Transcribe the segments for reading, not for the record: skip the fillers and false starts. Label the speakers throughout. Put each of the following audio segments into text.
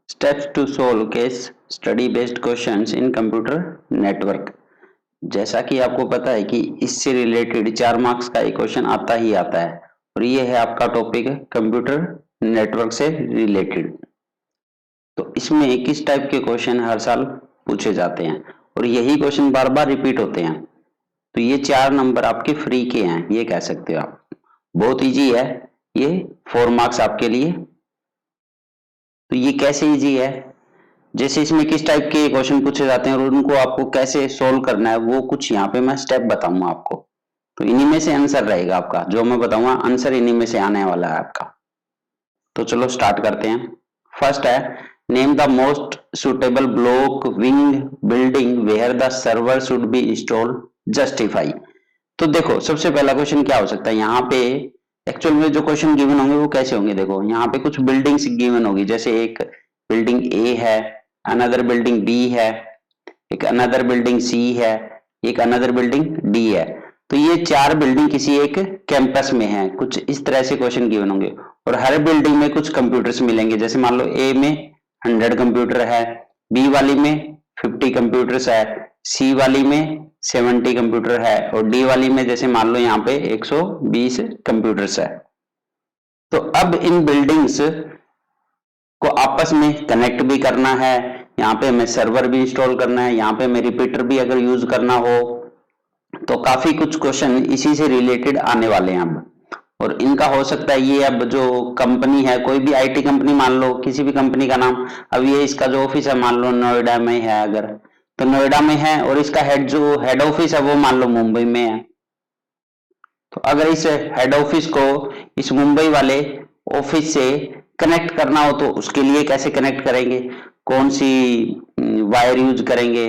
Speaker 1: Steps to solve case study based questions in computer network। जैसा कि आपको पता है कि इससे रिलेटेड 4 मार्क्स का एक क्वेश्चन आता ही आता है और ये है आपका टॉपिक है कंप्यूटर नेटवर्क से रिलेटेड। तो इसमें किस टाइप के क्वेश्चन हर साल पूछे जाते हैं और यही क्वेश्चन बार बार रिपीट होते हैं। तो ये 4 नंबर आपके फ्री के हैं, ये कह सकते हो आप। बहुत इजी है ये, 4 मार्क्स आपके लिए। तो ये कैसे इजी है, जैसे इसमें किस टाइप के क्वेश्चन पूछे जाते हैं और उनको आपको कैसे सोल्व करना है, वो कुछ यहाँ पे मैं स्टेप बताऊंगा आपको। तो इन्हीं में से आंसर रहेगा आपका, जो मैं बताऊंगा आंसर इन्हीं में से आने वाला है आपका। तो चलो स्टार्ट करते हैं। फर्स्ट है, name the most suitable block wing building where the server should be installed, justify. तो देखो सबसे पहला क्वेश्चन क्या हो सकता है यहाँ पे। एक्चुअल में जो क्वेश्चन गिवन होंगे वो कैसे होंगे, देखो यहाँ पे कुछ बिल्डिंग्स गिवन होगी, जैसे एक बिल्डिंग ए है, अनदर बिल्डिंग बी है, एक अनदर बिल्डिंग सी है, एक अनदर बिल्डिंग डी है। तो ये 4 बिल्डिंग किसी एक कैंपस में है, कुछ इस तरह से क्वेश्चन गिवन होंगे और हर बिल्डिंग में कुछ कंप्यूटर्स मिलेंगे। जैसे मान लो ए में 100 कंप्यूटर है, बी वाली में 50 कंप्यूटर्स है, सी वाली में 70 कंप्यूटर है और डी वाली में जैसे मान लो यहाँ पे 120 कंप्यूटर्स है। तो अब इन बिल्डिंग्स को आपस में कनेक्ट भी करना है, यहाँ पे हमें सर्वर भी इंस्टॉल करना है, यहाँ पे हमें रिपीटर भी अगर यूज करना हो, तो काफी कुछ क्वेश्चन इसी से रिलेटेड आने वाले हैं अब। और इनका हो सकता है ये, अब जो कंपनी है, कोई भी आईटी कंपनी मान लो, किसी भी कंपनी का नाम, अब ये इसका जो ऑफिस है मान लो नोएडा में है, अगर तो नोएडा में है और इसका हेड ऑफिस है वो मान लो मुंबई में है। तो अगर इस हेड ऑफिस को इस मुंबई वाले ऑफिस से कनेक्ट करना हो तो उसके लिए कैसे कनेक्ट करेंगे, कौन सी वायर यूज करेंगे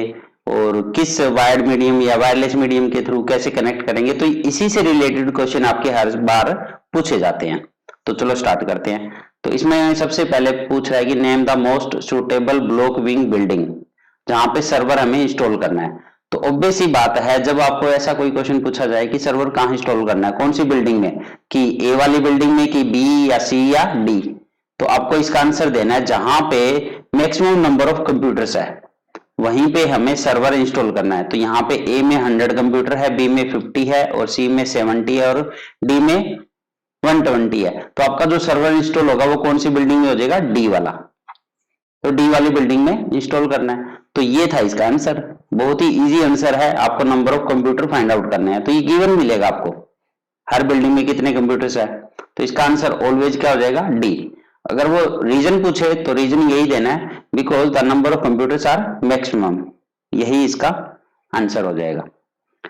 Speaker 1: और किस वायर्ड मीडियम या वायरलेस मीडियम के थ्रू कैसे कनेक्ट करेंगे। तो इसी से रिलेटेड क्वेश्चन आपके हर बार पूछे जाते हैं। तो चलो स्टार्ट करते हैं। तो इसमें सबसे पहले पूछ रहा है कि name the most suitable block wing building, जहां पे सर्वर हमें इंस्टॉल करना है। तो ऑब्वियस ही बात है, जब आपको ऐसा कोई क्वेश्चन पूछा जाए कि सर्वर कहाँ इंस्टॉल करना है, कौन सी बिल्डिंग में, कि ए वाली बिल्डिंग में, कि बी या सी या डी, तो आपको इसका आंसर देना है जहां पे मैक्सिमम नंबर ऑफ कंप्यूटर्स है वहीं पे हमें सर्वर इंस्टॉल करना है। तो यहाँ पे ए में 100 कंप्यूटर है, बी में 50 है और सी में 70 है और डी में 120 है। तो आपका जो सर्वर इंस्टॉल होगा वो कौन सी बिल्डिंग में हो जाएगा, डी वाला। तो डी वाली बिल्डिंग में इंस्टॉल करना है। तो ये था इसका आंसर, बहुत ही इजी आंसर है। आपको number of computer find out करना है, तो ये गिवन मिलेगा आपको, हर बिल्डिंग में कितने कंप्यूटर्स है। तो इसका आंसर ऑलवेज क्या हो जाएगा, डी। अगर वो रीजन पूछे तो रीजन यही देना है, because the number of computers are maximum, यही इसका आंसर हो जाएगा।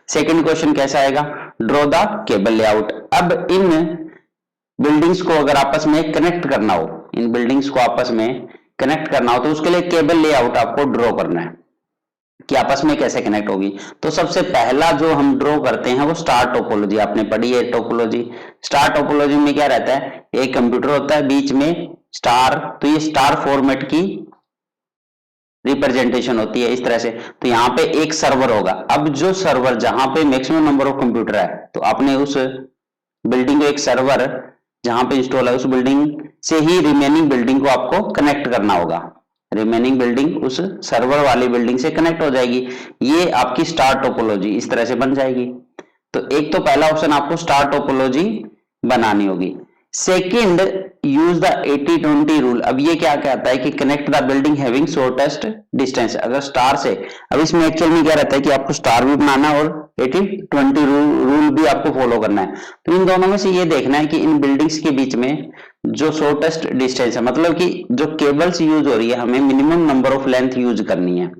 Speaker 1: सेकंड क्वेश्चन कैसा आएगा, ड्रॉ द केबल लेआउट। अब इन बिल्डिंग्स को अगर आपस में कनेक्ट करना हो, इन बिल्डिंग्स को आपस में कनेक्ट करना हो तो उसके लिए केबल लेआउट आपको ड्रॉ करना है कि आपस में कैसे कनेक्ट होगी। तो सबसे पहला जो हम ड्रॉ करते हैं वो स्टार टोपोलॉजी, आपने पढ़ी है टोपोलॉजी। स्टार टोपोलॉजी में क्या रहता है, एक कंप्यूटर होता है, बीच में स्टार, तो ये स्टार फॉर्मेट की रिप्रेजेंटेशन होती है इस तरह से। तो यहाँ पे एक सर्वर होगा। अब जो सर्वर जहां पे मैक्सिमम नंबर ऑफ कंप्यूटर है, तो आपने उस बिल्डिंग को, एक सर्वर जहां पे इंस्टॉल है उस बिल्डिंग से ही रिमेनिंग बिल्डिंग को आपको कनेक्ट करना होगा। रिमेनिंग बिल्डिंग उस सर्वर वाली बिल्डिंग से कनेक्ट हो जाएगी। ये आपकी स्टार टोपोलॉजी इस तरह से बन जाएगी। तो एक तो पहला ऑप्शन आपको स्टार टोपोलॉजी बनानी होगी। Second, use the 80-20 rule. अब ये क्या कहता है कि connect the building having shortest distance. अगर स्टार से, अब इसमें एक्चुअल में क्या रहता है कि आपको स्टार भी बनाना है और 80-20 रूल भी आपको फॉलो करना है। तो इन दोनों में से ये देखना है कि इन बिल्डिंग्स के बीच में जो शॉर्टेस्ट डिस्टेंस है, मतलब कि जो केबल्स यूज हो रही है हमें minimum number of length use करनी है।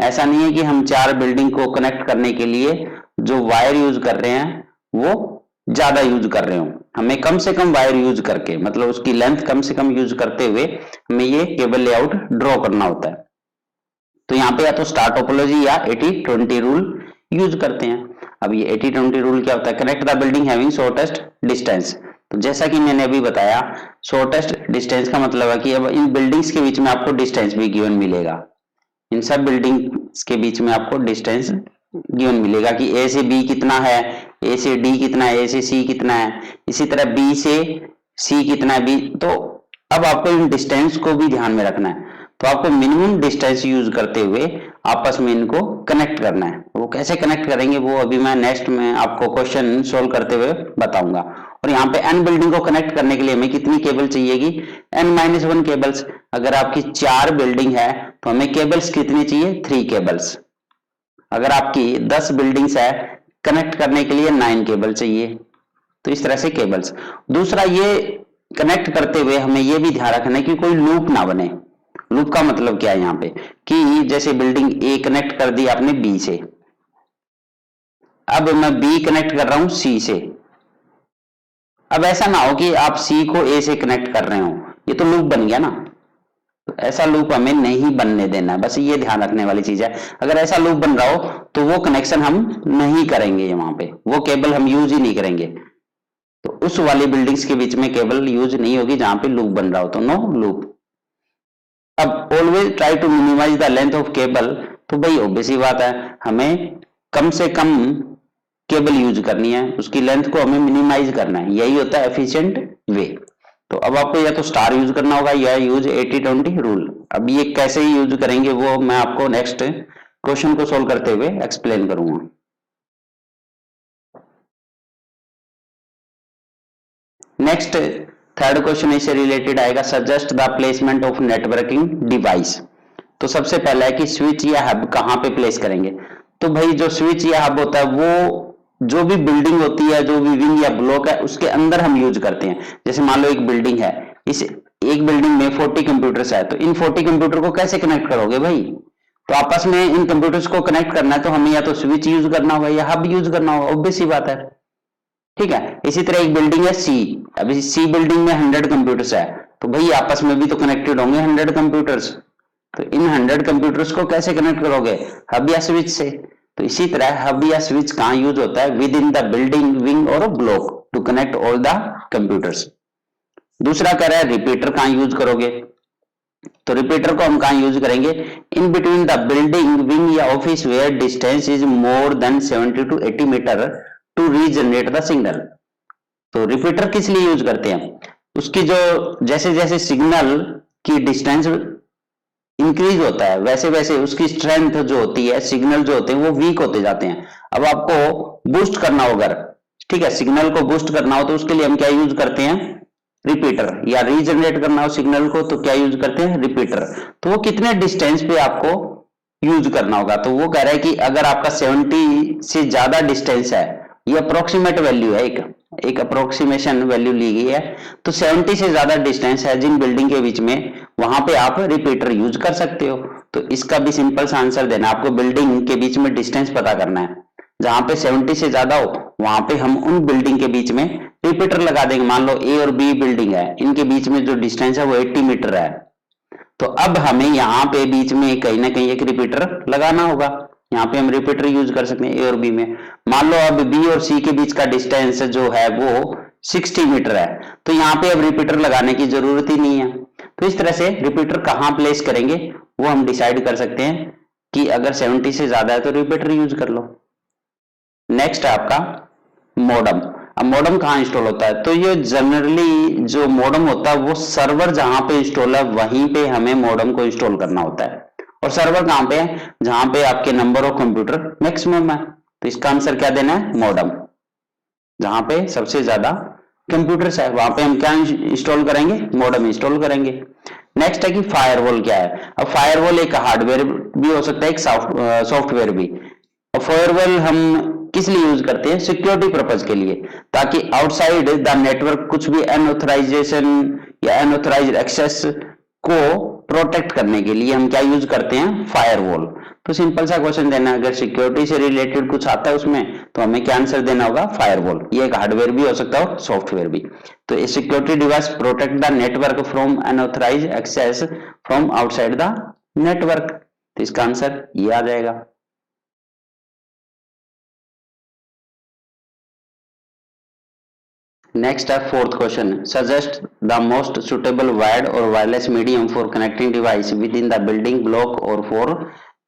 Speaker 1: ऐसा नहीं है कि हम 4 बिल्डिंग को कनेक्ट करने के लिए जो वायर यूज कर रहे हैं वो ज्यादा यूज कर रहे हो, हमें कम से कम वायर यूज करके, मतलब उसकी लेंथ कम से कम यूज करते हुए हमें ये केबल लेआउट ड्रॉ करना होता है। तो यहाँ पे या तो स्टार टोपोलॉजी या 80-20 रूल यूज करते हैं। अब ये 80-20 रूल क्या होता है, connect the building having shortest distance. तो जैसा कि मैंने अभी बताया, शॉर्टेस्ट डिस्टेंस का मतलब है कि अब इन बिल्डिंग्स के बीच में आपको डिस्टेंस भी गिवन मिलेगा। इन सब बिल्डिंग्स के बीच में आपको डिस्टेंस गिवन मिलेगा कि ए से बी कितना है, ए से डी कितना है, ए से सी कितना है, इसी तरह बी से सी कितना है, बी। तो अब आपको इन डिस्टेंस को भी ध्यान में रखना है। तो आपको मिनिमम डिस्टेंस यूज करते हुए आपस में इनको कनेक्ट करना है। वो कैसे कनेक्ट करेंगे वो अभी मैं नेक्स्ट में आपको क्वेश्चन सोल्व करते हुए बताऊंगा। और यहाँ पे n बिल्डिंग को कनेक्ट करने के लिए हमें कितनी केबल चाहिएगी, n-1 केबल्स। अगर आपकी 4 बिल्डिंग है तो हमें केबल्स कितनी चाहिए, 3 केबल्स। अगर आपकी 10 बिल्डिंग्स है, कनेक्ट करने के लिए 9 केबल चाहिए। तो इस तरह से केबल्स। दूसरा, ये कनेक्ट करते हुए हमें ये भी ध्यान रखना है कि कोई लूप ना बने। लूप का मतलब क्या है यहाँ पे, कि जैसे बिल्डिंग ए कनेक्ट कर दी आपने बी से, अब मैं बी कनेक्ट कर रहा हूं सी से। अब ऐसा ना हो कि आप सी को ए से कनेक्ट कर रहे हो, ये तो लूप बन गया ना। तो ऐसा लूप हमें नहीं बनने देना है, बस ये ध्यान रखने वाली चीज है। अगर ऐसा लूप बन रहा हो तो वो कनेक्शन हम नहीं करेंगे, वहां पे वो केबल हम यूज ही नहीं करेंगे। तो उस वाली बिल्डिंग्स के बीच में केबल यूज नहीं होगी जहां पे लूप बन रहा हो, तो नो लूप। अब always try to minimise the length of cable. तो भाई ऑब्वियस ही बात है, हमें कम से कम केबल यूज करनी है, उसकी लेंथ को हमें मिनिमाइज करना है, यही होता है एफिशिएंट वे। तो अब आपको या तो स्टार यूज करना होगा या यूज 80-20 रूल। अब ये कैसे यूज करेंगे वो मैं आपको नेक्स्ट क्वेश्चन को सोल्व करते हुए एक्सप्लेन करूंगा। नेक्स्ट थर्ड क्वेश्चन इससे रिलेटेड आएगा, suggest the placement of networking device. तो सबसे पहला है कि स्विच या हब कहां पे प्लेस करेंगे। तो भाई जो स्विच या हब होता है वो जो भी बिल्डिंग होती है, जो भी विंग या ब्लॉक है, उसके अंदर हम यूज करते हैं। जैसे मान लो एक बिल्डिंग है, इस एक बिल्डिंग में 40 कंप्यूटर्स है, तो इन 40 कंप्यूटर को कैसे कनेक्ट करोगे भाई। तो आपस में इन कंप्यूटर्स को कनेक्ट करना है तो हमें या तो स्विच यूज करना होगा या हब यूज करना होगा, ऑब्वियस सी बात है। ठीक है, इसी तरह एक बिल्डिंग है सी, अभी सी बिल्डिंग में 100 कंप्यूटर्स है, तो भाई आपस में भी तो कनेक्टेड होंगे 100 कंप्यूटर्स। तो इन 100 कंप्यूटर्स को कैसे कनेक्ट करोगे, हब या स्विच से। तो इसी तरह हब या स्विच कहां यूज होता है, within the building wing और block to connect all the computers. दूसरा कह रहा है रिपीटर कहां यूज करोगे। तो रिपीटर को हम कहां यूज करेंगे, in between the building wing या office where distance is more than 70 to 80 meter to regenerate the signal. तो रिपीटर किस लिए यूज करते हैं, उसकी जो जैसे जैसे सिग्नल की डिस्टेंस इंक्रीज होता है वैसे वैसे उसकी स्ट्रेंथ जो होती है, सिग्नल जो होते हैं वो वीक होते जाते हैं। अब आपको बूस्ट करना होगा, ठीक है, सिग्नल को बूस्ट करना हो तो उसके लिए हम क्या यूज करते हैं, रिपीटर। या रीजनरेट करना हो सिग्नल को तो क्या यूज करते हैं, रिपीटर। तो वो कितने डिस्टेंस पे आपको यूज करना होगा, तो वो कह रहा है कि अगर आपका 70 से ज्यादा डिस्टेंस है, ये अप्रोक्सीमेट वैल्यू है, एक अप्रोक्सीमेशन वैल्यू ली गई है, तो 70 से ज्यादा डिस्टेंस है जिन बिल्डिंग के बीच में, वहां पे आप रिपीटर यूज कर सकते हो। तो इसका भी सिंपल सा आंसर देना, आपको बिल्डिंग के बीच में डिस्टेंस पता करना है, जहां पे 70 से ज्यादा हो वहां पे हम उन बिल्डिंग के बीच में रिपीटर लगा देंगे। मान लो ए और बी बिल्डिंग है, इनके बीच में जो डिस्टेंस है वो 80 मीटर है, तो अब हमें यहाँ पे बीच में कहीं ना कहीं एक रिपीटर लगाना होगा। यहाँ पे हम रिपीटर यूज कर सकते हैं ए और बी में। मान लो अब बी और सी के बीच का डिस्टेंस जो है वो 60 मीटर है, तो यहाँ पे अब रिपीटर लगाने की जरूरत ही नहीं है। तो इस तरह से रिपीटर कहाँ प्लेस करेंगे वो हम डिसाइड कर सकते हैं, कि अगर 70 से ज्यादा है तो रिपीटर यूज कर लो। नेक्स्ट है आपका मॉडम। अब मॉडम कहाँ इंस्टॉल होता है, तो ये जनरली जो मॉडम होता है वो सर्वर जहां पे इंस्टॉल है वहीं पे हमें मॉडम को इंस्टॉल करना होता है। और सर्वर कहां पे है, जहां पे आपके नंबर ऑफ कंप्यूटर मैक्सिमम है। तो इसका आंसर क्या देना है, मॉडम। जहां पे सबसे ज्यादा कंप्यूटर्स है वहां पे हम क्या इंस्टॉल करेंगे, मॉडम इंस्टॉल करेंगे। नेक्स्ट है कि फायरवॉल क्या है। अब फायरवॉल एक हार्डवेयर भी हो सकता है, एक सॉफ्टवेयर भी। और फायरवॉल हम किस लिए यूज करते हैं, सिक्योरिटी पर्पज के लिए, ताकि आउटसाइड द नेटवर्क कुछ भी अनऑथराइजेशन या अनऑथराइज्ड एक्सेस को प्रोटेक्ट करने के लिए हम क्या यूज करते हैं, फायरवॉल। तो सिंपल सा क्वेश्चन देना, अगर सिक्योरिटी से रिलेटेड कुछ आता है उसमें तो हमें क्या आंसर देना होगा, फायरवॉल। ये एक हार्डवेयर भी हो सकता है और सॉफ्टवेयर भी। तो ये security device protect the network from unauthorised access from outside the network. तो इसका आंसर ये आ जाएगा। नेक्स्ट है fourth question, suggest the most suitable wired और wireless medium for connecting device within the building block और for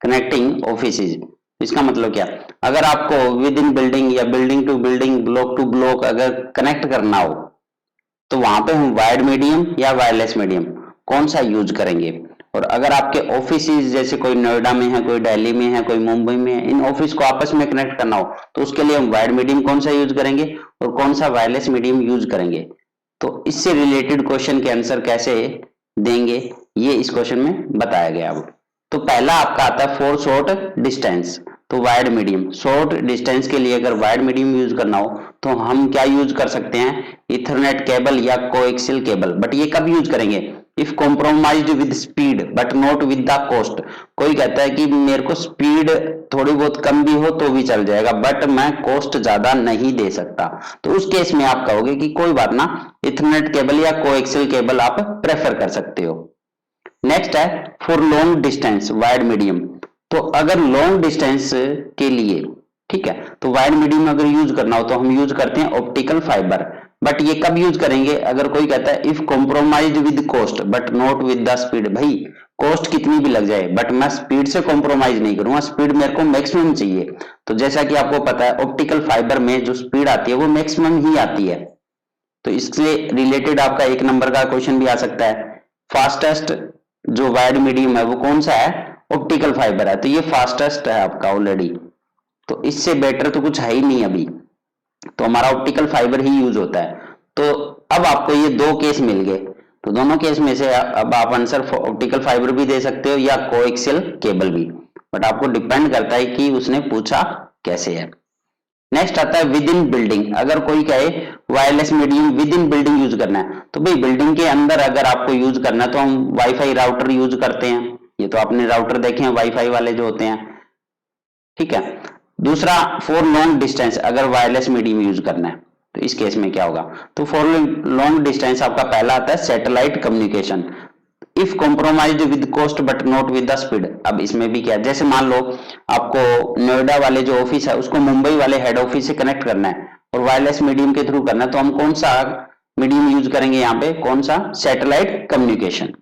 Speaker 1: connecting offices. इसका मतलब क्या, अगर आपको विद इन बिल्डिंग या building to building block to block अगर कनेक्ट करना हो तो वहां पे हम वायर्ड मीडियम या वायरलेस मीडियम कौन सा यूज करेंगे। और अगर आपके ऑफिस जैसे कोई नोएडा में है, कोई दिल्ली में है, कोई मुंबई में है, इन ऑफिस को आपस में कनेक्ट करना हो तो उसके लिए हम वायर्ड मीडियम कौन सा यूज करेंगे और कौन सा वायरलेस मीडियम यूज करेंगे। तो इससे रिलेटेड क्वेश्चन के आंसर कैसे देंगे ये इस क्वेश्चन में बताया गया। अब तो पहला आपका आता है फॉर शॉर्ट डिस्टेंस, तो वायर्ड मीडियम। शॉर्ट डिस्टेंस के लिए अगर वायर्ड मीडियम यूज करना हो तो हम क्या यूज कर सकते हैं, इथरनेट केबल या कोएक्सियल केबल। बट ये कब यूज करेंगे, if compromised with speed but not with the cost. कोई कहता है कि मेरे को स्पीड थोड़ी बहुत कम भी हो तो भी चल जाएगा बट मैं कॉस्ट ज्यादा नहीं दे सकता, तो उस केस में आप कहोगे कि कोई बात ना, इथरनेट केबल या कोएक्सियल केबल आप प्रेफर कर सकते हो। नेक्स्ट है for long distance wired medium. तो अगर लॉन्ग डिस्टेंस के लिए, ठीक है, तो वायर्ड मीडियम अगर यूज करना हो तो हम यूज करते हैं ऑप्टिकल फाइबर। बट ये कब यूज करेंगे, अगर कोई कहता है if compromise with cost but not with the speed. भाई कॉस्ट कितनी भी लग जाए बट मैं स्पीड से कॉम्प्रोमाइज नहीं करूंगा, स्पीड मेरे को मैक्सिमम चाहिए। तो जैसा कि आपको पता है ऑप्टिकल फाइबर में जो स्पीड आती है वो मैक्सिमम ही आती है। तो इससे रिलेटेड आपका एक नंबर का क्वेश्चन भी आ सकता है, फास्टेस्ट जो वायर्ड मीडियम है वो कौन सा है, ऑप्टिकल फाइबर है। तो ये फास्टेस्ट है आपका ऑलरेडी, तो इससे बेटर तो कुछ है ही नहीं अभी, तो हमारा ऑप्टिकल फाइबर ही यूज होता है। तो अब आपको ये दो केस मिल गए, तो दोनों केस में से अब आप आंसर ऑप्टिकल फाइबर भी दे सकते हो या कोएक्सियल केबल भी, बट आपको डिपेंड करता है कि उसने पूछा कैसे है। नेक्स्ट आता है विद इन बिल्डिंग। अगर कोई कहे wireless medium with in building use करना है, तो भाई बिल्डिंग के अंदर अगर आपको यूज करना है तो हम वाईफाई राउटर यूज करते हैं, ये तो आपने राउटर देखे हैं वाईफाई वाले जो होते हैं, ठीक है। दूसरा फॉर लॉन्ग डिस्टेंस, अगर वायरलेस मीडियम यूज करना है तो इस केस में क्या होगा, तो फॉर लॉन्ग डिस्टेंस आपका पहला आता है satellite communication, if compromised with cost but not with the speed. अब इसमें भी क्या, जैसे मान लो आपको नोएडा वाले जो ऑफिस है उसको मुंबई वाले हेड ऑफिस से कनेक्ट करना है और वायरलेस मीडियम के थ्रू करना है, तो हम कौन सा मीडियम यूज करेंगे यहाँ पे, कौन सा, सैटेलाइट कम्युनिकेशन।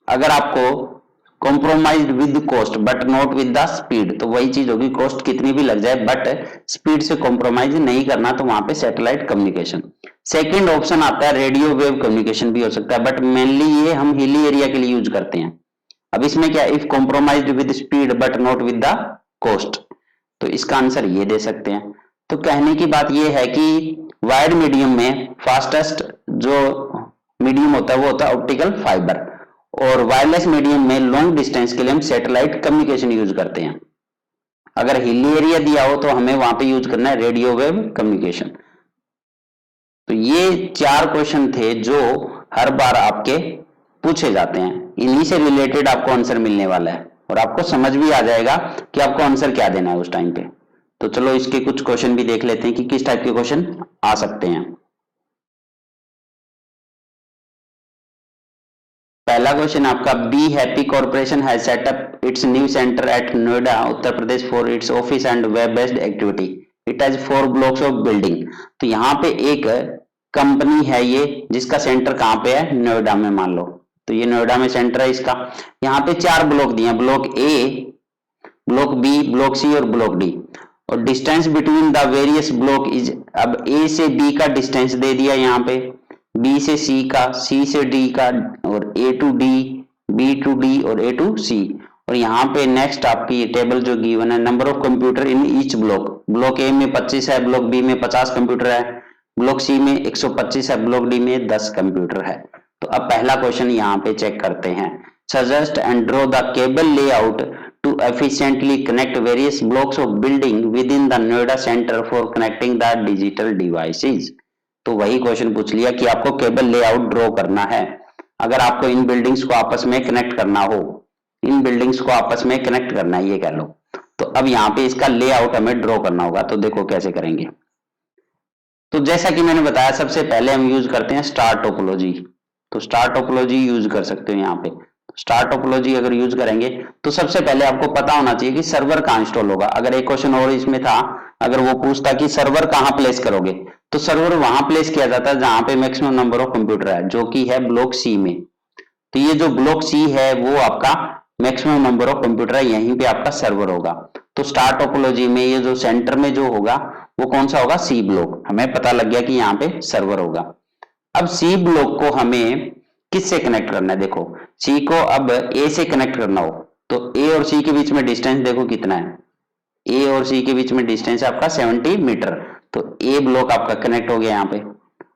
Speaker 1: अगर आपको compromise with cost but not with the speed, तो वही चीज होगी, कॉस्ट कितनी भी लग जाए बट स्पीड से कॉम्प्रोमाइज नहीं करना, तो वहां पे सैटेलाइट कम्युनिकेशन। सेकंड ऑप्शन आता है रेडियो वेव कम्युनिकेशन भी हो सकता है, बट मेनली ये हम हिली एरिया के लिए यूज करते हैं। अब इसमें क्या, if compromise with speed but not with the cost, तो इसका आंसर ये दे सकते हैं। तो कहने की बात ये है कि वायर्ड मीडियम में फास्टेस्ट जो मीडियम होता है वो होता है ऑप्टिकल फाइबर, और वायरलेस मीडियम में लॉन्ग डिस्टेंस के लिए हम सैटेलाइट कम्युनिकेशन यूज करते हैं। अगर हिली एरिया दिया हो तो हमें वहां पे यूज करना है रेडियो वेव कम्युनिकेशन। तो ये 4 क्वेश्चन थे जो हर बार आपके पूछे जाते हैं, इन्हीं से रिलेटेड आपको आंसर मिलने वाला है और आपको समझ भी आ जाएगा कि आपको आंसर क्या देना है उस टाइम पे। तो चलो इसके कुछ क्वेश्चन भी देख लेते हैं कि किस टाइप के क्वेश्चन आ सकते हैं। पहला क्वेश्चन आपका, be happy corporation has set up it's new centre at Noida Uttar Pradesh for its office and web based activity, it has 4 blocks of building. तो यहाँ पे एक कंपनी है ये जिसका सेंटर कहाँ पे है, नोएडा में मान लो, तो ये नोएडा में सेंटर है इसका। यहाँ पे 4 ब्लॉक दिए, block A, block B, block C और ब्लॉक डी, और distance between the various block is, अब ए से बी का डिस्टेंस दे दिया यहाँ पे, बी से सी का, सी से डी का, और A to D, B to D और ए टू सी। और यहाँ पे नेक्स्ट आपकी टेबल जो गिवन है, number of computer in each block, block ए में 25 है, ब्लॉक बी में 50 कंप्यूटर है, ब्लॉक सी में 125 है, ब्लॉक डी में 10 कंप्यूटर है। तो अब पहला क्वेश्चन यहाँ पे चेक करते हैं, suggest and draw the cable layout to efficiently connect various blocks of building within the Noida center for connecting the digital devices। तो वही क्वेश्चन पूछ लिया कि आपको केबल लेआउट ड्रॉ करना है, अगर आपको इन बिल्डिंग्स को आपस में कनेक्ट करना हो, इन बिल्डिंग्स को आपस में कनेक्ट करना है ये कह लो। तो अब यहाँ पे इसका लेआउट हमें ड्रॉ करना होगा, तो देखो कैसे करेंगे। तो जैसा कि मैंने बताया सबसे पहले हम यूज करते हैं स्टार टोपोलॉजी, तो स्टार टोपोलॉजी यूज कर सकते हो यहाँ पे। स्टार टोपोलॉजी अगर यूज करेंगे तो सबसे पहले आपको पता होना चाहिए कि सर्वर कहाँ इंस्टॉल होगा। अगर एक क्वेश्चन और इसमें था, अगर वो पूछता कि सर्वर कहाँ प्लेस करोगे, तो सर्वर वहां प्लेस किया जाता है जहां पे मैक्सिमम नंबर ऑफ कंप्यूटर है, जो कि है ब्लॉक सी में। तो ये जो ब्लॉक सी है वो आपका मैक्सिमम नंबर ऑफ कंप्यूटर है, यहीं पे आपका सर्वर होगा। तो स्टार टोपोलॉजी में ये जो सेंटर में जो होगा वो कौन सा होगा, सी ब्लॉक। हमें पता लग गया कि यहाँ पे सर्वर होगा। अब सी ब्लॉक को हमें किससे कनेक्ट करना है, देखो सी को अब ए से कनेक्ट करना हो तो ए और सी के बीच में डिस्टेंस देखो कितना है, ए और सी के बीच में डिस्टेंस है आपका 70 मीटर। तो ए ब्लॉक आपका कनेक्ट हो गया यहाँ पे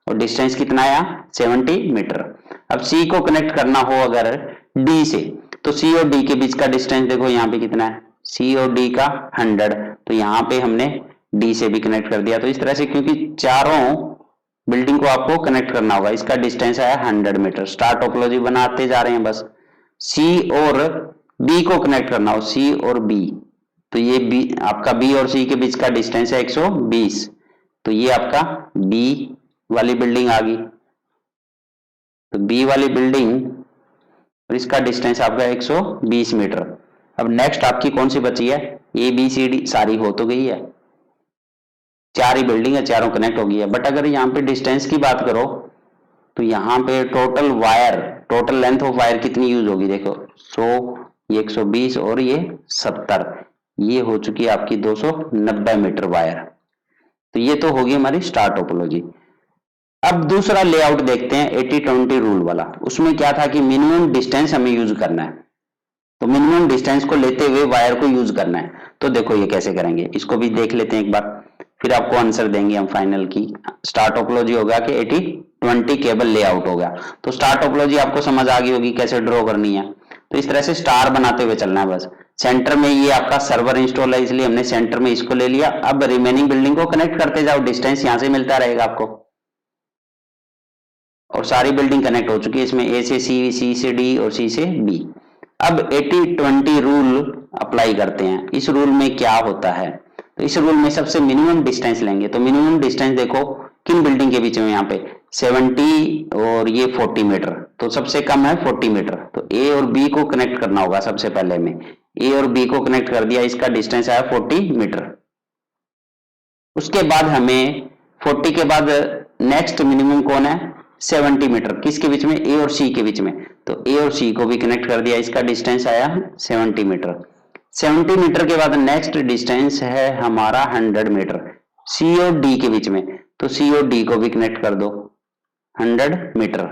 Speaker 1: और डिस्टेंस कितना आया 70 मीटर। अब सी को कनेक्ट करना हो अगर डी से तो सी और डी के बीच का डिस्टेंस देखो यहाँ पे कितना है, सी और डी का 100, तो यहाँ पे हमने डी से भी कनेक्ट कर दिया। तो इस तरह से क्योंकि चारों बिल्डिंग को आपको कनेक्ट करना होगा, इसका डिस्टेंस आया 100 मीटर। स्टार टोपोलॉजी बनाते जा रहे हैं बस। सी और बी को कनेक्ट करना हो, सी और बी, तो ये बी आपका बी और सी के बीच का डिस्टेंस है 120, तो ये आपका बी वाली बिल्डिंग आ गई। तो बी वाली बिल्डिंग और इसका डिस्टेंस आपका 120 मीटर। अब नेक्स्ट आपकी कौन सी बची है, ए बी सी डी सारी हो तो गई है, चार ही बिल्डिंग है, चारों कनेक्ट हो गई है। बट अगर यहाँ पे डिस्टेंस की बात करो तो यहाँ पे total wire, total length of wire कितनी यूज होगी, देखो 100, ये 120 और ये 70, ये हो चुकी है आपकी 290 मीटर वायर। तो ये तो होगी हमारी स्टार टोपोलॉजी। अब दूसरा लेआउट देखते हैं 80-20 रूल वाला। उसमें क्या था कि मिनिमम डिस्टेंस हमें यूज करना है, तो मिनिमम डिस्टेंस को लेते हुए वायर को यूज करना है। तो देखो ये कैसे करेंगे, इसको भी देख लेते हैं एक बार, फिर आपको आंसर देंगे हम फाइनल की। स्टार टोपोलॉजी होगा कि 80-20 केबल लेआउट होगा। तो स्टार टोपोलॉजी आपको समझ आ गई होगी कैसे ड्रॉ करनी है। तो इस तरह से स्टार बनाते हुए चलना है बस। सेंटर में ये आपका सर्वर इंस्टॉल है, इसलिए हमने सेंटर में इसको ले लिया। अब रिमेनिंग बिल्डिंग को कनेक्ट करते जाओ, डिस्टेंस यहां से मिलता रहेगा आपको। और सारी बिल्डिंग कनेक्ट हो चुकी है इसमें, ए से सी, सी से डी और सी से बी। अब 80-20 रूल अप्लाई करते हैं। इस रूल में क्या होता है, तो इस रूल में सबसे मिनिमम डिस्टेंस लेंगे। तो मिनिमम डिस्टेंस देखो किन बिल्डिंग के बीच में, यहाँ पे 70 और ये 40 मीटर, तो सबसे कम है 40 मीटर। तो ए और बी को कनेक्ट करना होगा सबसे पहले में, ए और बी को कनेक्ट कर दिया, इसका डिस्टेंस आया 40 मीटर। उसके बाद हमें 40 के बाद नेक्स्ट मिनिमम कौन है 70 मीटर, किसके बीच में, ए और सी के बीच में। तो ए और सी को भी कनेक्ट कर दिया, इसका डिस्टेंस आया 70 मीटर। 70 मीटर के बाद नेक्स्ट डिस्टेंस है हमारा 100 मीटर सी और डी के बीच में। तो सी और डी को भी कनेक्ट कर दो 100 मीटर।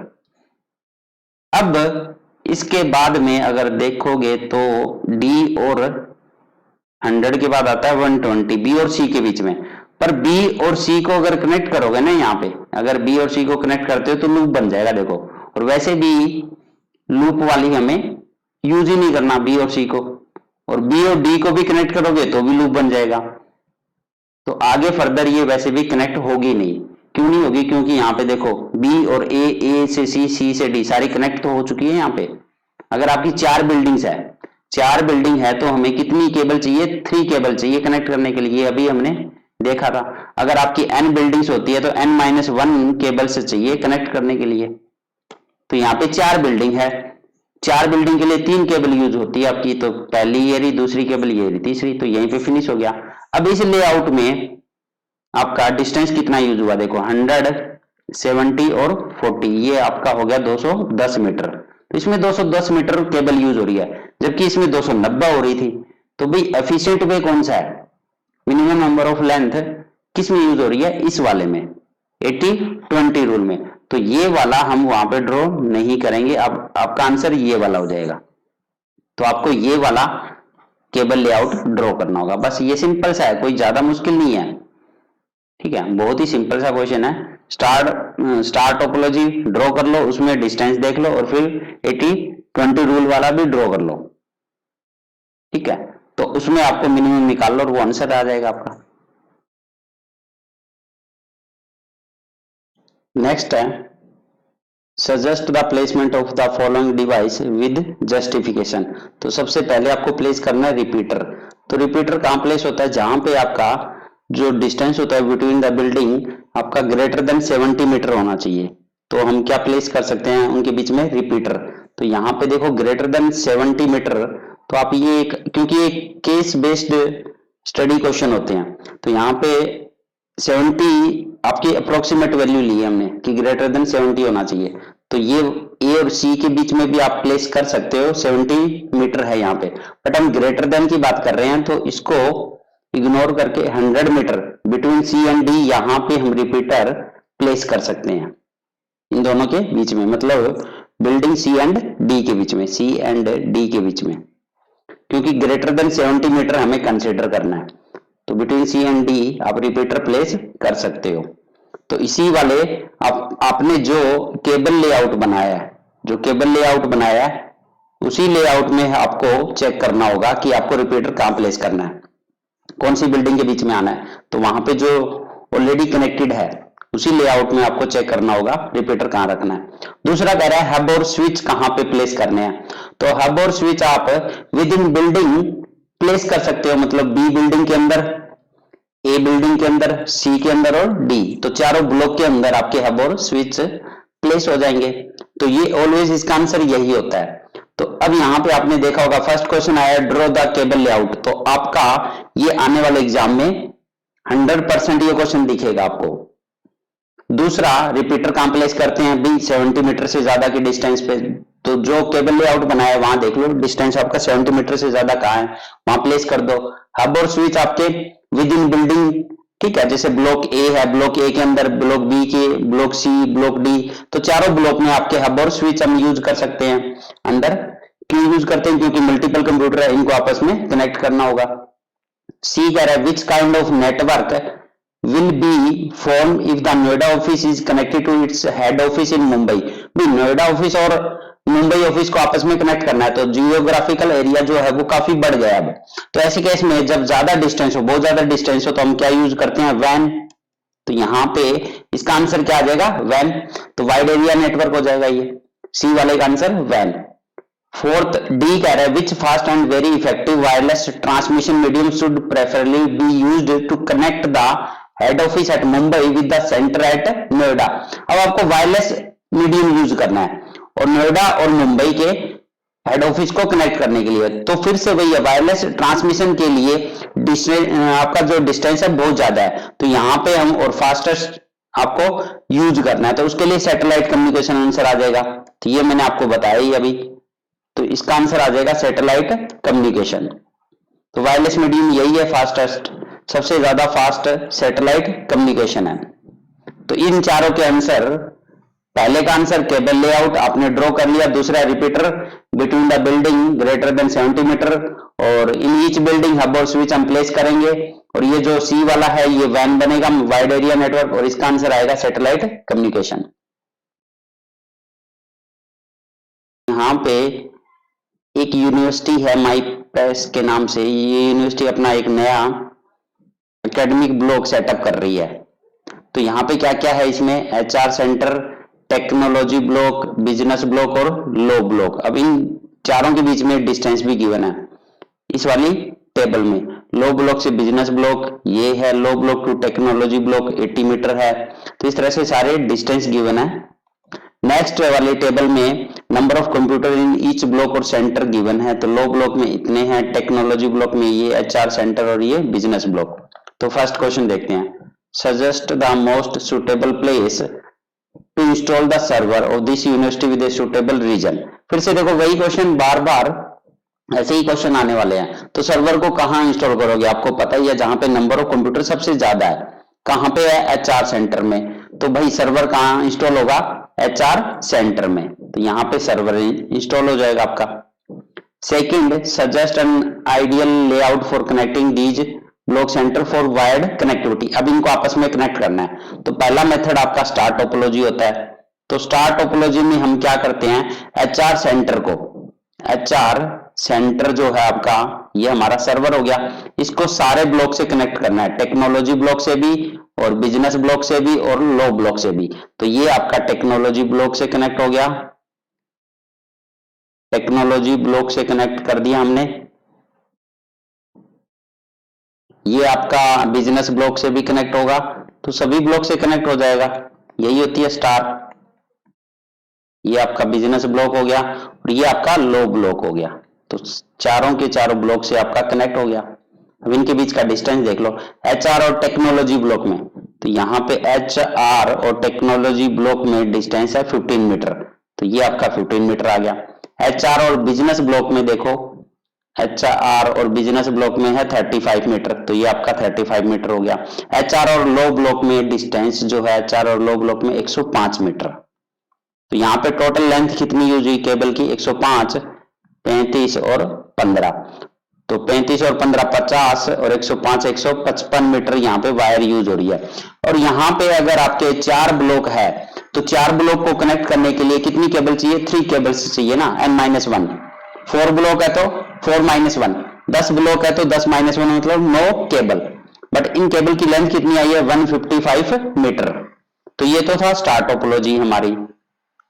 Speaker 1: अब इसके बाद में अगर देखोगे तो डी और 100 के बाद आता है 120 बी और सी के बीच में। पर बी और सी को अगर कनेक्ट करोगे ना, यहाँ पे अगर बी और सी को कनेक्ट करते हो तो लूप बन जाएगा देखो। और वैसे भी लूप वाली हमें यूज ही नहीं करना बी और सी को, और बी और डी को भी कनेक्ट करोगे तो भी लूप बन जाएगा। तो आगे फर्दर ये वैसे भी कनेक्ट होगी नहीं। क्यों नहीं होगी, क्योंकि यहाँ पे देखो बी और ए से सी, सी से डी सारी कनेक्ट तो हो चुकी है यहाँ पे। अगर आपकी 4 बिल्डिंग्स है, 4 बिल्डिंग है तो हमें कितनी केबल चाहिए, 3 केबल चाहिए कनेक्ट करने के लिए, अभी हमने देखा था। अगर आपकी n बिल्डिंग्स होती है तो n-1 केबल से चाहिए कनेक्ट करने के लिए। तो यहाँ पे 4 बिल्डिंग है, 4 बिल्डिंग के लिए 3 केबल यूज होती है आपकी। तो पहली ये रही, दूसरी केबल ये रही, तीसरी, तो यहीं पे फिनिश हो गया। अब इस लेआउट में आपका डिस्टेंस कितना यूज हुआ, देखो 100, 70 और 40, ये आपका हो गया 210 मीटर। तो इसमें 210 मीटर केबल यूज हो रही है, जबकि इसमें 290 हो रही थी। तो भाई एफिशिएंट वे कौन सा है, मिनिमम नंबर ऑफ लेंथ किस में यूज हो रही है, इस वाले में 80-20 रूल में। तो ये वाला हम वहां पे ड्रॉ नहीं करेंगे। अब आपका आंसर ये वाला हो जाएगा। तो आपको ये वाला केबल लेआउट ड्रॉ करना होगा, बस ये सिंपल सा है, कोई ज्यादा मुश्किल नहीं है। ठीक है, बहुत ही सिंपल सा क्वेश्चन है। स्टार टोपोलॉजी ड्रॉ कर लो, उसमें डिस्टेंस देख लो और फिर 80-20 रूल वाला भी ड्रॉ कर लो। ठीक है, तो उसमें आपको मिनिमम निकाल लो और वो आंसर आ जाएगा आपका। नेक्स्ट है suggest the placement of the following device with justification. तो सबसे पहले आपको प्लेस करना है रिपीटर। तो रिपीटर कहां प्लेस होता है, जहां पे आपका जो डिस्टेंस होता है बिटवीन द बिल्डिंग आपका ग्रेटर देन 70 मीटर होना चाहिए। तो हम क्या प्लेस कर सकते हैं उनके बीच में, रिपीटर। तो यहाँ पे देखो ग्रेटर देन 70 मीटर, तो आप ये क्योंकि ये केस बेस्ड स्टडी क्वेश्चन होते हैं, तो यहाँ पे 70 आपकी अप्रोक्सीमेट वैल्यू ली है हमने कि ग्रेटर देन 70 होना चाहिए। तो ये ए और सी के बीच में भी आप प्लेस कर सकते हो, 70 मीटर है यहाँ पे। बट हम ग्रेटर देन की बात कर रहे हैं तो इसको इग्नोर करके 100 metre between C and D यहाँ पे हम रिपीटर प्लेस कर सकते हैं इन दोनों के बीच में। मतलब बिल्डिंग सी एंड डी के बीच में, सी एंड डी के बीच में, क्योंकि ग्रेटर देन 70 मीटर हमें कंसिडर करना है, तो बिटवीन सी एंड डी आप रिपीटर प्लेस कर सकते हो। तो इसी वाले आपने जो केबल लेआउट बनाया है, जो केबल लेआउट बनाया है उसी लेआउट में आपको चेक करना होगा कि आपको रिपीटर कहां प्लेस करना है, कौन सी बिल्डिंग के बीच में आना है। तो वहां पे जो ऑलरेडी कनेक्टेड है उसी लेआउट में आपको चेक करना होगा रिपीटर कहां रखना है। दूसरा कह रहा है हब और स्विच कहां पे प्लेस करने हैं, तो हब और स्विच आप विद इन बिल्डिंग प्लेस कर सकते हो, मतलब बी बिल्डिंग के अंदर, ए बिल्डिंग के अंदर, सी के अंदर और डी, तो चारों ब्लॉक के अंदर आपके हब और स्विच प्लेस हो जाएंगे। तो ये ऑलवेज इसका आंसर यही होता है। तो अब यहां पे आपने देखा होगा फर्स्ट क्वेश्चन आया ड्रॉ द केबल लेआउट, तो आपका ये आने वाले एग्जाम में 100% ये क्वेश्चन दिखेगा आपको। दूसरा रिपीटर कहां प्लेस करते हैं, भी 70 मीटर से ज्यादा की डिस्टेंस पे, तो जो केबल लेआउट बनाया है वहां देख लो डिस्टेंस आपका 70 मीटर से ज्यादा कहां है, वहां प्लेस कर दो। हब और स्विच आपके विद इन बिल्डिंग, ठीक है, जैसे ब्लॉक ए है, ब्लॉक ए के अंदर, ब्लॉक बी के, ब्लॉक सी, ब्लॉक डी, तो चारों ब्लॉक में आपके हब और स्विच हम यूज कर सकते हैं अंदर। क्यों यूज करते हैं, क्योंकि मल्टीपल कंप्यूटर है, इनको आपस में कनेक्ट करना होगा। सी कह रहा है which kind of network will be formed if the Noida office is connected to its head office in Mumbai। भी नोएडा ऑफिस और मुंबई ऑफिस को आपस में कनेक्ट करना है, तो जियोग्राफिकल एरिया जो है वो काफी बढ़ गया है अब। तो ऐसे केस में जब ज्यादा डिस्टेंस हो, बहुत ज्यादा डिस्टेंस हो, तो हम क्या यूज करते हैं, वैन। तो यहाँ पे इसका आंसर क्या आ जाएगा, वैन। तो वाइड एरिया नेटवर्क हो जाएगा ये, सी वाले का आंसर वैन। फोर्थ डी कह रहा है which fast and very effective wireless transmission medium should preferably be used to connect the head office at Mumbai with the centre at Noida. अब आपको वायरलेस मीडियम यूज करना है और नोएडा और मुंबई के हेड ऑफिस को कनेक्ट करने के लिए, तो फिर से वही है, वायरलेस ट्रांसमिशन के लिए आपका जो डिस्टेंस है बहुत ज्यादा है, तो यहाँ पे हम और फास्टेस्ट आपको यूज करना है, तो उसके लिए सैटेलाइट कम्युनिकेशन आंसर आ जाएगा। तो ये मैंने आपको बताया ही अभी, तो इसका आंसर आ जाएगा सैटेलाइट कम्युनिकेशन। तो वायरलेस मीडियम यही है, फास्टेस्ट, सबसे ज्यादा फास्ट सैटेलाइट कम्युनिकेशन है। तो इन चारों के आंसर, पहले का आंसर केबल लेआउट आपने ड्रॉ कर लिया, दूसरा repeater between the building greater than 70 metre, और इन ईच बिल्डिंग हब और स्विच हम प्लेस करेंगे, और ये जो सी वाला है ये वैन बनेगा, वाइड एरिया नेटवर्क, और इसका आंसर आएगा सैटेलाइट कम्युनिकेशन। यहाँ पे एक यूनिवर्सिटी है माई पैस के नाम से, ये यूनिवर्सिटी अपना एक नया एकेडमिक ब्लॉक सेटअप कर रही है। तो यहाँ पे क्या क्या है इसमें, HR centre, technology block, business block और लॉ ब्लॉक। अब इन चारों के बीच में डिस्टेंस भी गिवन है इस वाली टेबल में। लॉ ब्लॉक से बिजनेस ब्लॉक ये है, law block to technology block 80 metre है। तो इस तरह से सारे डिस्टेंस गिवन है। नेक्स्ट वाली टेबल में number of computer in each block और सेंटर गिवन है, तो लॉ ब्लॉक में इतने हैं, टेक्नोलॉजी ब्लॉक में ये, एचआर सेंटर और ये बिजनेस ब्लॉक। तो फर्स्ट क्वेश्चन देखते हैं, suggest the most suitable place to install the server of this university with a suitable reason. फिर से देखो वही क्वेश्चन, बार बार ऐसे ही क्वेश्चन आने वाले हैं। तो सर्वर को कहां इंस्टॉल करोगे, आपको पता ही है, जहां पे नंबर ऑफ कंप्यूटर सबसे ज्यादा है, कहां पे है, एचआर सेंटर में। तो भाई सर्वर कहां इंस्टॉल होगा, एचआर सेंटर में, तो यहाँ पे सर्वर इंस्टॉल हो जाएगा आपका। Second, suggest an ideal layout for connecting these block centre for wired connectivity. अब इनको आपस में कनेक्ट करना है। तो पहला मेथड आपका स्टार टोपोलॉजी होता है। तो स्टार टोपोलॉजी में हम क्या करते हैं, एचआर सेंटर को, एचआर सेंटर जो है आपका ये हमारा सर्वर हो गया, इसको सारे ब्लॉक से कनेक्ट करना है, टेक्नोलॉजी ब्लॉक से भी और बिजनेस ब्लॉक से भी और लॉ ब्लॉक से भी। तो ये आपका टेक्नोलॉजी ब्लॉक से कनेक्ट हो गया, टेक्नोलॉजी ब्लॉक से कनेक्ट कर दिया हमने। ये आपका बिजनेस ब्लॉक से भी कनेक्ट होगा, तो सभी ब्लॉक से कनेक्ट हो जाएगा, यही होती है स्टार। ये आपका बिजनेस ब्लॉक हो गया और ये आपका लॉ ब्लॉक हो गया। तो चारों के चारों ब्लॉक से आपका कनेक्ट हो गया। अब इनके बीच का डिस्टेंस देख लो, एचआर और टेक्नोलॉजी ब्लॉक में, तो यहाँ पे एचआर और टेक्नोलॉजी ब्लॉक में डिस्टेंस है 15 मीटर, तो ये आपका 15 मीटर आ गया। एचआर और बिजनेस ब्लॉक में देखो, एचआर और बिजनेस ब्लॉक में है 35 मीटर, तो ये आपका 35 मीटर हो गया। एचआर और लॉ ब्लॉक में डिस्टेंस जो है, एचआर और लॉ ब्लॉक में 105 मीटर। तो यहाँ पे टोटल लेंथ कितनी यूज हुई केबल की, 105, 35 और 15। तो 35 और 15 50 और 105 155 मीटर यहाँ पे वायर यूज हो रही है। और यहाँ पे अगर आपके 4 ब्लॉक है तो 4 ब्लॉक को कनेक्ट करने के लिए कितनी केबल चाहिए, 3 केबल्स चाहिए ना, n-1। 4 ब्लॉक है तो 4-1, 10 ब्लॉक है तो 10-1 मतलब 9 केबल। बट इन केबल की लेंथ कितनी आई है, 155 मीटर। तो ये तो था स्टार टोपोलॉजी हमारी।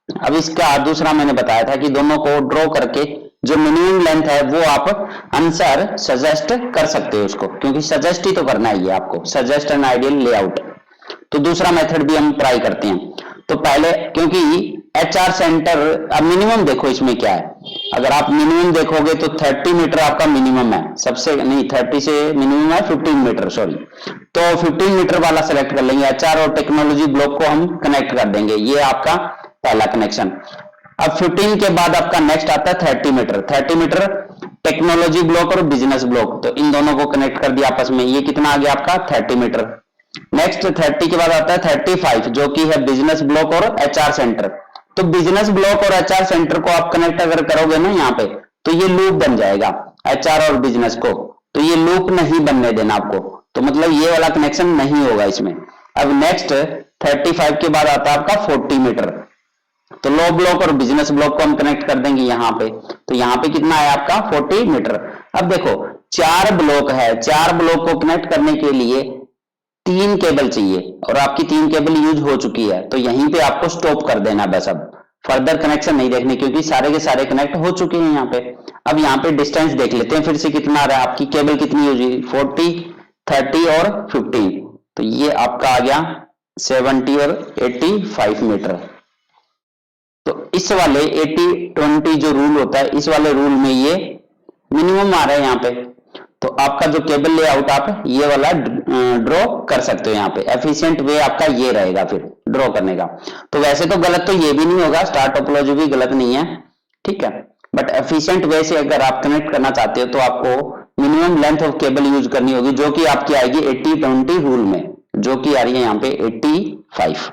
Speaker 1: अब इसका दूसरा मैंने बताया था कि दोनों को ड्रॉ करके जो मिनिमम लेंथ है वो आप आंसर सजेस्ट कर सकते हो उसको, क्योंकि सजेस्ट ही तो करना है आपको, सजेस्ट एन आइडियल लेआउट। तो दूसरा मेथड भी हम ट्राई करते हैं। तो पहले क्योंकि HR सेंटर, अब मिनिमम देखो इसमें क्या है, अगर आप मिनिमम देखोगे तो 30 मीटर आपका मिनिमम है, सबसे नहीं 30 से मिनिमम है 15 मीटर, सॉरी। तो 15 मीटर वाला सेलेक्ट कर लेंगे, HR और टेक्नोलॉजी ब्लॉक को हम कनेक्ट कर देंगे, ये आपका पहला कनेक्शन। अब 15 के बाद आपका नेक्स्ट आता है 30 मीटर। 30 मीटर टेक्नोलॉजी ब्लॉक और बिजनेस ब्लॉक, तो इन दोनों को कनेक्ट कर दिया आपस में, ये कितना आ गया आपका 30 मीटर। नेक्स्ट 30 के बाद आता है 35 जो कि है बिजनेस ब्लॉक और HR सेंटर। तो बिजनेस ब्लॉक और HR सेंटर को आप कनेक्ट अगर करोगे ना यहाँ पे, तो ये लूप बन जाएगा HR और बिजनेस को, तो ये लूप नहीं बनने देना आपको, तो मतलब ये वाला कनेक्शन नहीं होगा इसमें। अब नेक्स्ट 35 के बाद आता है आपका 40 मीटर, तो लो ब्लॉक और बिजनेस ब्लॉक को हम कनेक्ट कर देंगे यहाँ पे, तो यहाँ पे कितना है आपका 40 मीटर। अब देखो 4 ब्लॉक है, 4 ब्लॉक को कनेक्ट करने के लिए 3 केबल चाहिए और आपकी 3 केबल यूज हो चुकी है, तो यहीं पे आपको स्टॉप कर देना बस, अब फर्दर कनेक्शन नहीं देखने, क्योंकि सारे के सारे कनेक्ट हो चुके हैं यहाँ पे। अब यहाँ पे डिस्टेंस देख लेते हैं फिर से कितना आ रहा है, आपकी केबल कितनी यूज हुई, 40, 30 और 15, तो ये आपका आ गया 70 और 85 मीटर। तो इस वाले 80-20 जो रूल होता है, इस वाले रूल में ये मिनिमम आ रहा है यहाँ पे, तो आपका जो केबल लेआउट आप ये वाला ड्रॉ कर सकते हो यहाँ पे। एफिशिएंट वे आपका ये रहेगा फिर ड्रॉ करने का। तो वैसे तो गलत तो ये भी नहीं होगा, स्टार टोपोलॉजी भी गलत नहीं है, ठीक है, बट एफिशिएंट वे से अगर आप कनेक्ट करना चाहते हो तो आपको minimum length of cable use करनी होगी, जो कि आपकी आएगी 80-20 रूल में, जो कि आ रही है यहाँ पे 85।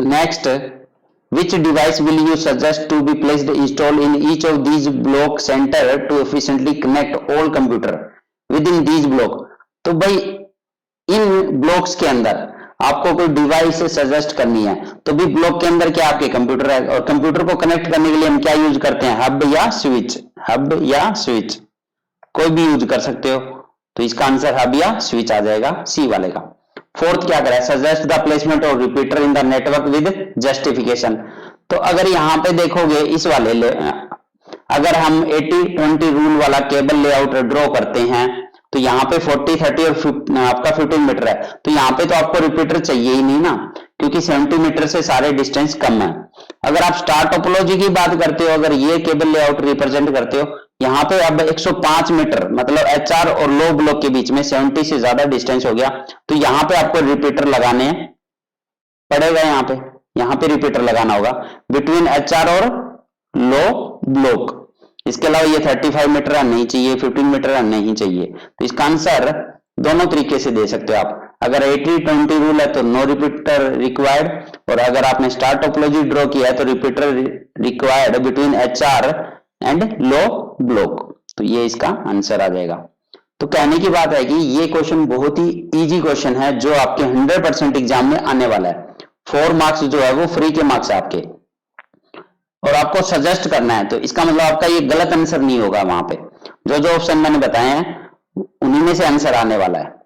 Speaker 1: Next, which device will you suggest to be placed installed in each of these block center to efficiently connect all computer within these block? तो भाई इन ब्लॉक्स के अंदर आपको कोई डिवाइस सजेस्ट करनी है, तो भी ब्लॉक के अंदर क्या आपके कंप्यूटर है, और कंप्यूटर को कनेक्ट करने के लिए हम क्या यूज करते हैं, हब या स्विच, हब या स्विच कोई भी यूज कर सकते हो, तो इसका आंसर हब या स्विच आ जाएगा सी वाले का। फोर्थ क्या करें, suggest the placement of repeater in the network with justification. तो अगर यहाँ पे देखोगे इस वाले अगर हम 80-20 रूल वाला केबल लेआउट ड्रॉ करते हैं, तो यहाँ पे 40, 30 और आपका 15 मीटर है, तो यहाँ पे तो आपको रिपीटर चाहिए ही नहीं ना, क्योंकि 70 मीटर से सारे डिस्टेंस कम है। अगर आप स्टार टोपोलॉजी की बात करते हो, अगर ये केबल लेआउट रिप्रेजेंट करते हो, यहाँ पे अब 105 मीटर मतलब HR और लो ब्लॉक के बीच में 70 से ज्यादा डिस्टेंस हो गया, तो यहाँ पे आपको रिपीटर लगाने पड़ेगा, यहाँ पे रिपीटर लगाना होगा बिटवीन HR और लो ब्लॉक। इसके अलावा ये 35 मीटर नहीं चाहिए, 15 मीटर नहीं चाहिए, तो इसका आंसर दोनों तरीके से दे सकते हो आप। अगर 80-20 रूल है तो नो रिपीटर रिक्वायर्ड, और अगर आपने स्टार टोपोलॉजी ड्रॉ किया है तो repeater required between HR and low block, तो ये इसका आंसर आ जाएगा। तो कहने की बात है कि ये क्वेश्चन बहुत ही इजी क्वेश्चन है, जो आपके 100% एग्जाम में आने वाला है। 4 मार्क्स जो है वो फ्री के मार्क्स है आपके, और आपको सजेस्ट करना है, तो इसका मतलब आपका ये गलत आंसर नहीं होगा, वहां पे जो जो ऑप्शन मैंने बताए हैं उन्हीं में से आंसर आने वाला है।